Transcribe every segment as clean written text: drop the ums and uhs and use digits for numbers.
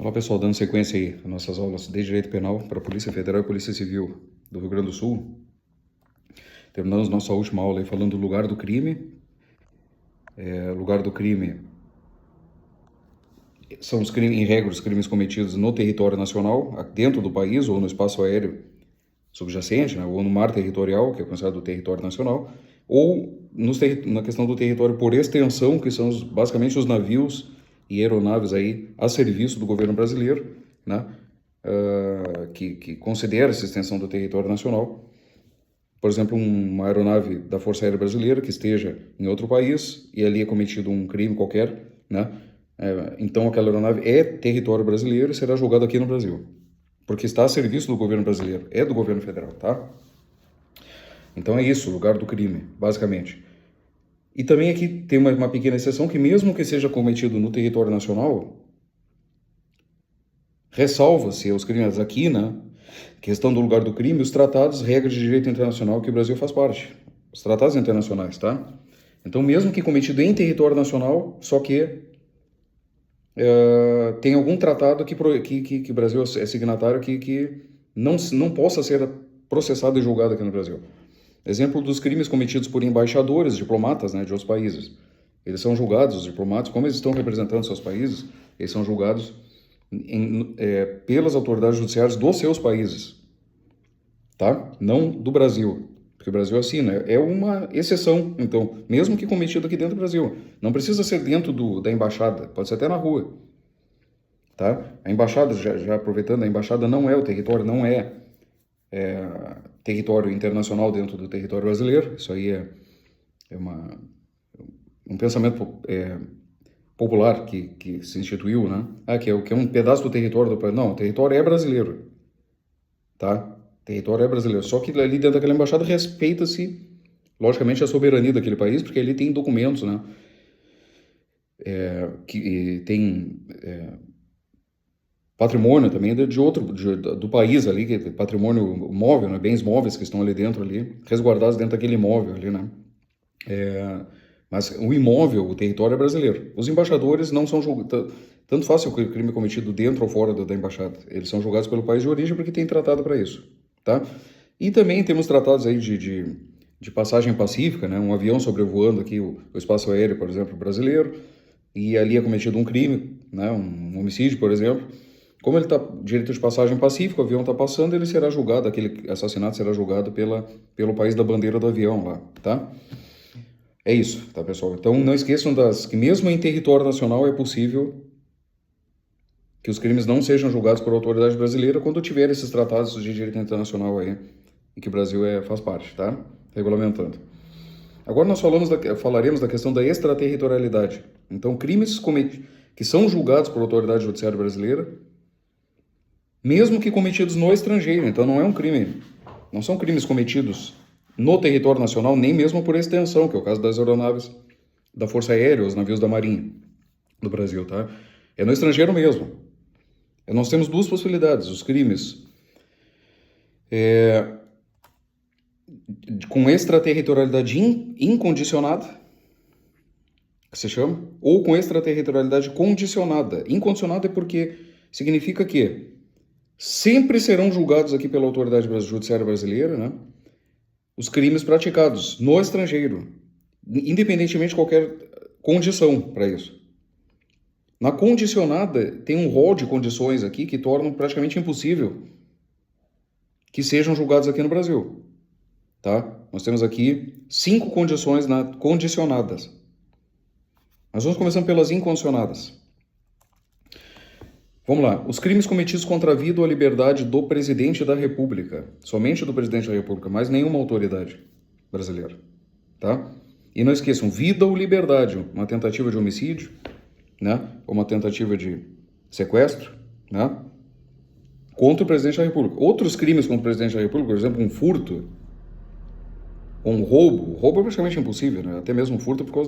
Olá pessoal, dando sequência aí às nossas aulas de Direito Penal para a Polícia Federal e Polícia Civil do Rio Grande do Sul. Terminamos nossa última aula aí falando do lugar do crime. Lugar do crime são os crimes, em regra, os crimes cometidos no território nacional, dentro do país ou no espaço aéreo subjacente, né, ou no mar territorial, que é considerado o território nacional, ou na questão do território por extensão, que são basicamente os navios e aeronaves aí a serviço do governo brasileiro, né, que considera essa extensão do território nacional. Por exemplo, uma aeronave da Força Aérea Brasileira que esteja em outro país e ali é cometido um crime qualquer, né? Então aquela aeronave é território brasileiro e será julgada aqui no Brasil, porque está a serviço do governo brasileiro, é do governo federal, tá? Então é isso, o lugar do crime, basicamente. E também aqui tem uma pequena exceção que mesmo que seja cometido no território nacional, ressalva-se os crimes aqui, né? Questão do lugar do crime, os tratados, regras de direito internacional que o Brasil faz parte. Os tratados internacionais, tá? Então, mesmo que cometido em território nacional, só que tem algum tratado que o Brasil é signatário que não possa ser processado e julgado aqui no Brasil. Exemplo dos crimes cometidos por embaixadores, diplomatas, né, de outros países. Eles são julgados, os diplomatas, como eles estão representando seus países, eles são julgados pelas autoridades judiciárias dos seus países, tá? Não do Brasil, porque o Brasil assina, é uma exceção, então, mesmo que cometido aqui dentro do Brasil, não precisa ser dentro da embaixada, pode ser até na rua, tá? A embaixada, já aproveitando, a embaixada não é o território, não é território internacional dentro do território brasileiro, isso aí é um pensamento popular que se instituiu, né? Que é um pedaço do território do país. Não, o território é brasileiro, tá? O território é brasileiro. Só que ali dentro daquela embaixada respeita-se, logicamente, a soberania daquele país, porque ele tem documentos, né? Que tem patrimônio também do país ali, que é patrimônio móvel, né? Bens móveis que estão ali dentro, ali, resguardados dentro daquele imóvel ali, né? Mas o imóvel, o território é brasileiro. Os embaixadores não são julgados, tanto faz se o crime é cometido dentro ou fora da embaixada. Eles são julgados pelo país de origem porque tem tratado para isso, tá? E também temos tratados aí de passagem pacífica, né? Um avião sobrevoando aqui o espaço aéreo, por exemplo, brasileiro, e ali é cometido um crime, né? Um homicídio, por exemplo. Como ele está direito de passagem pacífico, o avião está passando, ele será julgado, aquele assassinato será julgado pelo país da bandeira do avião lá, tá? É isso, tá, pessoal? Então, não esqueçam que mesmo em território nacional é possível que os crimes não sejam julgados por autoridade brasileira quando tiver esses tratados de direito internacional aí, e que o Brasil faz parte, tá? Regulamentando. Agora nós falaremos da questão da extraterritorialidade. Então, crimes que são julgados por autoridade judiciária brasileira, mesmo que cometidos no estrangeiro. Então, não são crimes cometidos no território nacional, nem mesmo por extensão, que é o caso das aeronaves da Força Aérea, os navios da Marinha do Brasil, tá? É no estrangeiro mesmo. Nós temos duas possibilidades: os crimes com extraterritorialidade incondicionada, que se chama, ou com extraterritorialidade condicionada. Incondicionada é porque significa que sempre serão julgados aqui pela autoridade judiciária brasileira, né, os crimes praticados no estrangeiro, independentemente de qualquer condição para isso. Na condicionada, tem um rol de condições aqui que tornam praticamente impossível que sejam julgados aqui no Brasil, tá? Nós temos aqui 5 condições condicionadas. Nós vamos começando pelas incondicionadas. Vamos lá. Os crimes cometidos contra a vida ou a liberdade do presidente da República. Somente do presidente da República, mais nenhuma autoridade brasileira, tá? E não esqueçam, vida ou liberdade, uma tentativa de homicídio, né? Ou uma tentativa de sequestro, né? Contra o presidente da República. Outros crimes contra o presidente da República, por exemplo, um furto, ou um roubo. O roubo é praticamente impossível, né? Até mesmo um furto por causa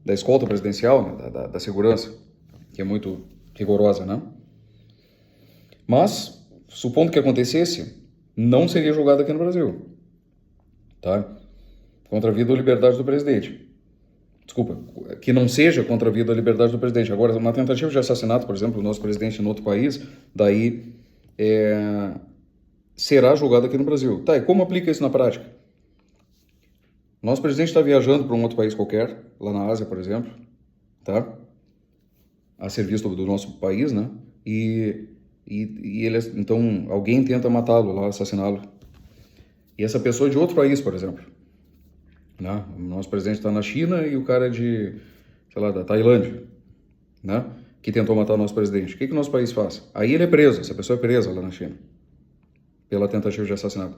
da escolta presidencial, né? da segurança, que é muito rigorosa, né? Mas, supondo que acontecesse, não seria julgado aqui no Brasil, tá? Contra a vida ou liberdade do presidente. Desculpa, que não seja contra a vida e a liberdade do presidente. Agora, uma tentativa de assassinato, por exemplo, do nosso presidente em outro país, daí será julgado aqui no Brasil. Tá, e como aplica isso na prática? Nosso presidente está viajando para um outro país qualquer, lá na Ásia, por exemplo, tá? A serviço do nosso país, né? E ele, então, alguém tenta matá-lo lá, assassiná-lo. E essa pessoa é de outro país, por exemplo, né? O nosso presidente está na China e o cara é de, sei lá, da Tailândia, né? Que tentou matar o nosso presidente. O que o nosso país faz? Aí ele é preso, essa pessoa é presa lá na China, pela tentativa de assassinato.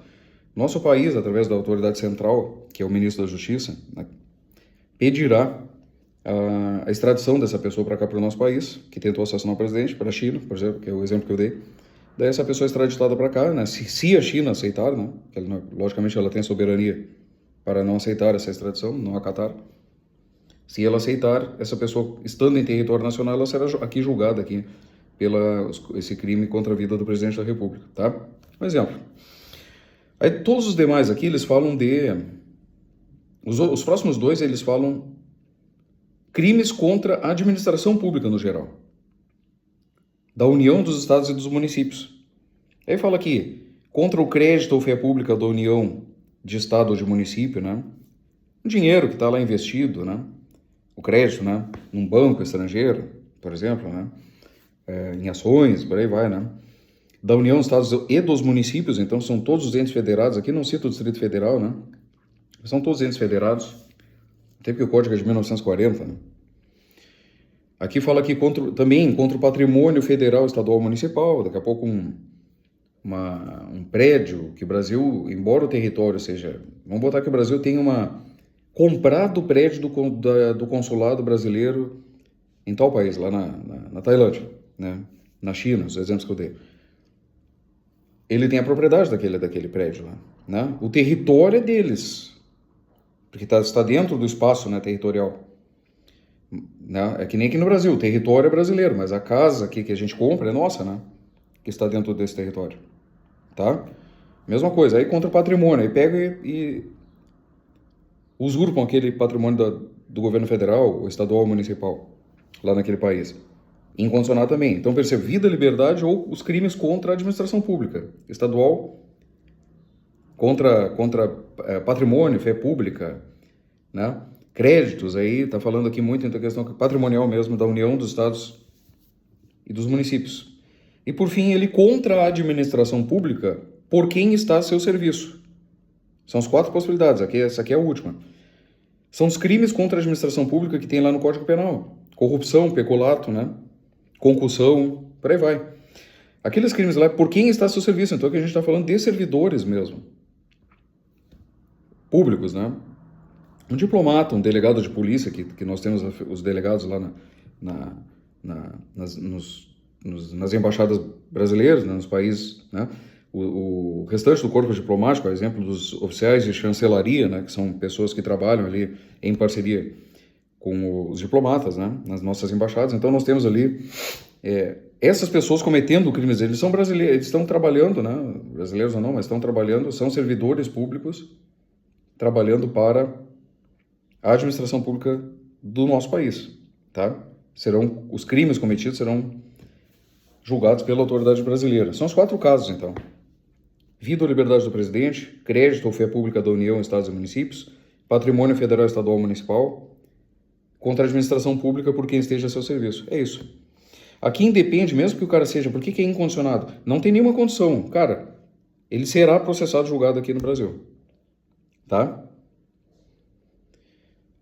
Nosso país, através da autoridade central, que é o ministro da Justiça, né, pedirá a extradição dessa pessoa para cá, para o nosso país, que tentou assassinar o presidente, para a China, por exemplo, que é o exemplo que eu dei. Daí essa pessoa é extraditada para cá, né, se a China aceitar, né, que ela, logicamente ela tem soberania para não aceitar essa extradição, não acatar. Se ela aceitar, essa pessoa, estando em território nacional, ela será aqui julgada aqui pela esse crime contra a vida do presidente da República, tá? Um exemplo. Aí todos os demais aqui, eles falam de... Os próximos dois, eles falam crimes contra a administração pública no geral. Da União, dos Estados e dos municípios. Aí fala aqui, contra o crédito ou fé pública da União, de Estado ou de município, né? O dinheiro que está lá investido, né? O crédito, né? Num banco estrangeiro, por exemplo, né? Em ações, por aí vai, né? Da União, dos Estados e dos municípios, então são todos os entes federados, aqui não cito o Distrito Federal, né? São todos entes federados, até porque o código é de 1940, né? Aqui fala que também contra o patrimônio federal, estadual, municipal, daqui a pouco um prédio que o Brasil, embora o território seja... Vamos botar que o Brasil tem comprado o prédio do consulado brasileiro em tal país, lá na Tailândia, né? Na China, os exemplos que eu dei. Ele tem a propriedade daquele prédio lá, né? O território é deles, porque está dentro do espaço, né, territorial. Né? É que nem aqui no Brasil, o território é brasileiro, mas a casa aqui que a gente compra é nossa, né? Que está dentro desse território, tá? Mesma coisa, aí contra o patrimônio, aí pega e usurpam aquele patrimônio do governo federal, ou estadual ou municipal, lá naquele país. Incondicional também. Então, percebe, vida, liberdade ou os crimes contra a administração pública, estadual, contra patrimônio, fé pública, né? Créditos, aí está falando aqui muito entre a questão patrimonial mesmo, da União, dos Estados e dos municípios. E, por fim, ele contra a administração pública por quem está a seu serviço. São as 4 possibilidades, essa aqui é a última. São os crimes contra a administração pública que tem lá no Código Penal. Corrupção, peculato, né? Concussão, por aí vai. Aqueles crimes lá, por quem está a seu serviço. Então aqui a gente está falando de servidores mesmo. Públicos, né? Um diplomata, um delegado de polícia, que nós temos os delegados lá nas embaixadas brasileiras, né, nos países, né? O restante do corpo diplomático, por exemplo, dos oficiais de chancelaria, né, que são pessoas que trabalham ali em parceria com os diplomatas, né, nas nossas embaixadas. Então nós temos ali essas pessoas cometendo crimes. Eles são brasileiros, eles estão trabalhando, né, brasileiros ou não, mas estão trabalhando, são servidores públicos trabalhando para a administração pública do nosso país, tá? Os crimes cometidos serão julgados pela autoridade brasileira. São os 4 casos, então. Vida ou liberdade do presidente, crédito ou fé pública da União, Estados e municípios, patrimônio federal, estadual ou municipal, contra a administração pública por quem esteja a seu serviço. É isso. Aqui independe, mesmo que o cara seja... Por que é incondicionado? Não tem nenhuma condição. Cara, ele será processado e julgado aqui no Brasil. Tá?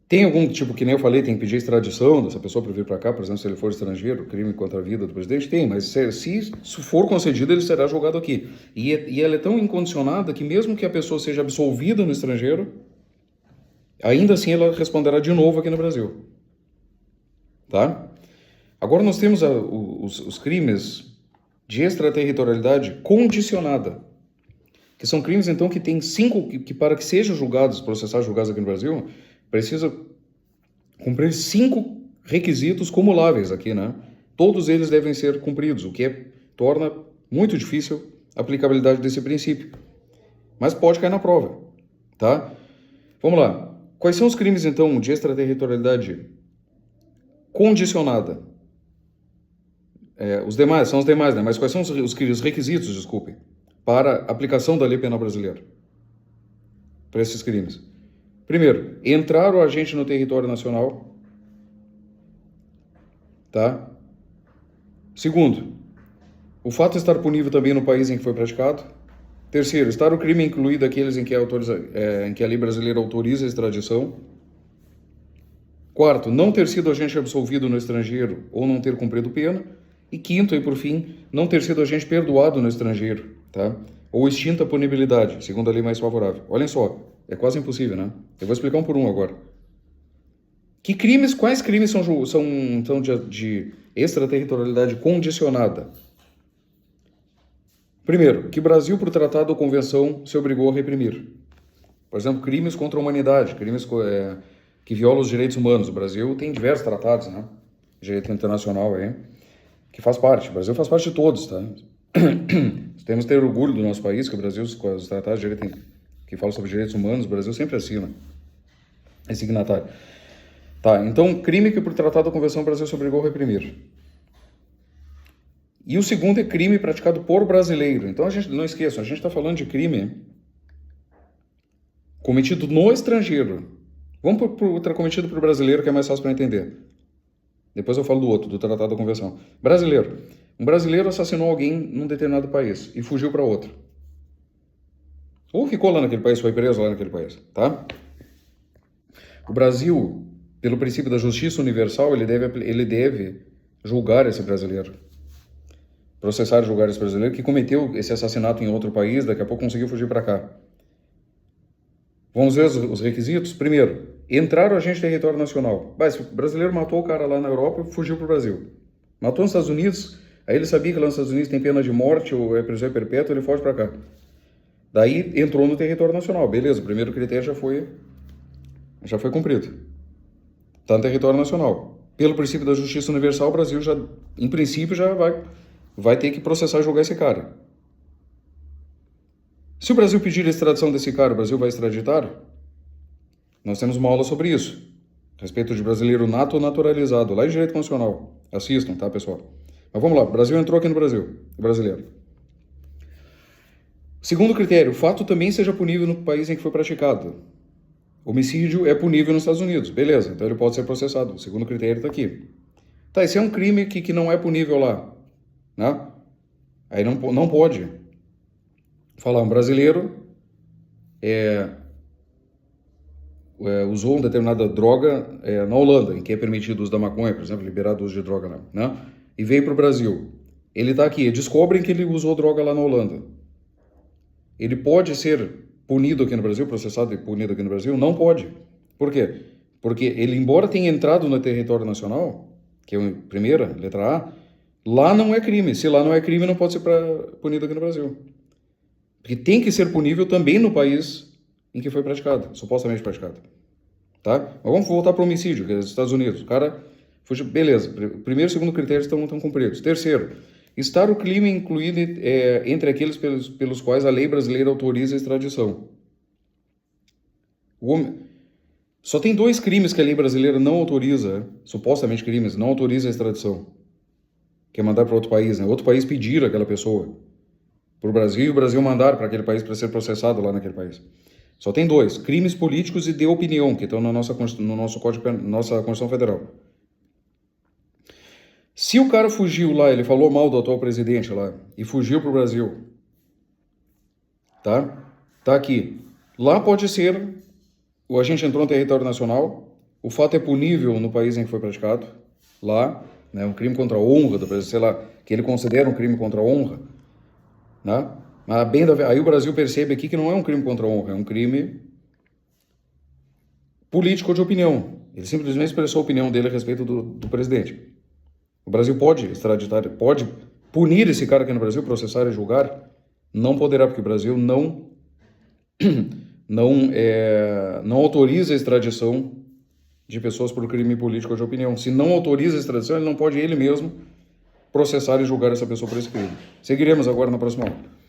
Tem algum tipo, que nem eu falei, tem que pedir extradição dessa pessoa para vir para cá, por exemplo, se ele for estrangeiro, crime contra a vida do presidente? Tem, mas se for concedido, ele será julgado aqui. E ela é tão incondicionada que mesmo que a pessoa seja absolvida no estrangeiro, ainda assim ela responderá de novo aqui no Brasil. Tá? Agora nós temos os crimes de extraterritorialidade condicionada, que são crimes, então, que tem 5, que para que sejam julgados, processados, julgados aqui no Brasil, precisa cumprir 5 requisitos cumuláveis aqui, né? Todos eles devem ser cumpridos, o que torna muito difícil a aplicabilidade desse princípio. Mas pode cair na prova, tá? Vamos lá. Quais são os crimes, então, de extraterritorialidade condicionada? Os demais, são os demais, né? Mas quais são os requisitos, desculpe, para aplicação da lei penal brasileira para esses crimes? Primeiro, entrar o agente no território nacional, tá? Segundo, o fato de estar punível também no país em que foi praticado. Terceiro, estar o crime incluído aqueles em que a lei brasileira autoriza a extradição. Quarto, não ter sido agente absolvido no estrangeiro ou não ter cumprido pena. E quinto, e por fim, não ter sido agente perdoado no estrangeiro, tá? Ou extinta a punibilidade, segundo a lei mais favorável. Olhem só, é quase impossível, né? Eu vou explicar um por um agora. Quais crimes são de extraterritorialidade condicionada? Primeiro, que Brasil, por tratado ou convenção, se obrigou a reprimir. Por exemplo, crimes contra a humanidade, crimes que violam os direitos humanos. O Brasil tem diversos tratados, né? Direito internacional aí, que faz parte. O Brasil faz parte de todos, tá? Temos que ter orgulho do nosso país, que o Brasil, com os tratados de direito que falam sobre direitos humanos, o Brasil sempre assina. É signatário. Tá, então, crime que por tratado ou convenção o Brasil se obrigou a reprimir. E o segundo é crime praticado por brasileiro. Então, a gente não esqueça, a gente está falando de crime cometido no estrangeiro. Vamos para cometido por brasileiro, que é mais fácil para entender. Depois eu falo do outro, do tratado da convenção. Brasileiro. Um brasileiro assassinou alguém num determinado país e fugiu para outro. Ou ficou lá naquele país, foi preso lá naquele país, tá? O Brasil, pelo princípio da justiça universal, ele deve julgar esse brasileiro. Processar e julgar esse brasileiro que cometeu esse assassinato em outro país, daqui a pouco conseguiu fugir para cá. Vamos ver os requisitos? Primeiro, entrar o agente em território nacional. Se o brasileiro matou o cara lá na Europa e fugiu para o Brasil. Matou nos Estados Unidos, aí ele sabia que lá nos Estados Unidos tem pena de morte ou é prisão perpétua, ele foge para cá. Daí entrou no território nacional. Beleza, o primeiro critério já foi cumprido. Está no território nacional. Pelo princípio da justiça universal, o Brasil já, em princípio, já vai ter que processar e julgar esse cara. Se o Brasil pedir a extradição desse cara, o Brasil vai extraditar? Nós temos uma aula sobre isso. A respeito de brasileiro nato ou naturalizado, lá em Direito Constitucional. Assistam, tá, pessoal? Mas vamos lá, o Brasil entrou aqui no Brasil, o brasileiro. Segundo critério, o fato também seja punível no país em que foi praticado. Homicídio é punível nos Estados Unidos, beleza, então ele pode ser processado. O segundo critério está aqui. Tá, esse é um crime que não é punível lá, né? Aí não pode falar, um brasileiro usou uma determinada droga na Holanda, em que é permitido o uso da maconha, por exemplo, liberado o uso de droga lá, né? E veio para o Brasil. Ele está aqui, descobrem que ele usou droga lá na Holanda. Ele pode ser punido aqui no Brasil, processado e punido aqui no Brasil? Não pode. Por quê? Porque ele, embora tenha entrado no território nacional, que é a primeira, letra A, lá não é crime. Se lá não é crime, não pode ser punido aqui no Brasil. Porque tem que ser punível também no país em que foi praticado, supostamente praticado. Tá? Mas vamos voltar para o homicídio, que é os Estados Unidos. O cara fugiu, beleza. Primeiro e segundo critérios estão cumpridos. Terceiro, estar o crime incluído entre aqueles pelos quais a lei brasileira autoriza a extradição. Só tem 2 crimes que a lei brasileira não autoriza, supostamente crimes, não autoriza a extradição. Que é mandar para outro país, né? Outro país pedir aquela pessoa para o Brasil e o Brasil mandar para aquele país para ser processado lá naquele país. Só tem 2, crimes políticos e de opinião, que estão no nosso Código, nossa Constituição Federal. Se o cara fugiu lá, ele falou mal do atual presidente lá, e fugiu para o Brasil, tá? Tá aqui. Lá pode ser, o agente entrou no território nacional, o fato é punível no país em que foi praticado, lá, né, um crime contra a honra do presidente, sei lá, que ele considera um crime contra a honra, né? Mas aí o Brasil percebe aqui que não é um crime contra a honra, é um crime político de opinião. Ele simplesmente expressou a opinião dele a respeito do presidente. O Brasil pode extraditar, pode punir esse cara aqui no Brasil, processar e julgar? Não poderá, porque o Brasil não autoriza a extradição de pessoas por crime político de opinião. Se não autoriza a extradição, ele não pode ele mesmo processar e julgar essa pessoa por esse crime. Seguiremos agora na próxima aula.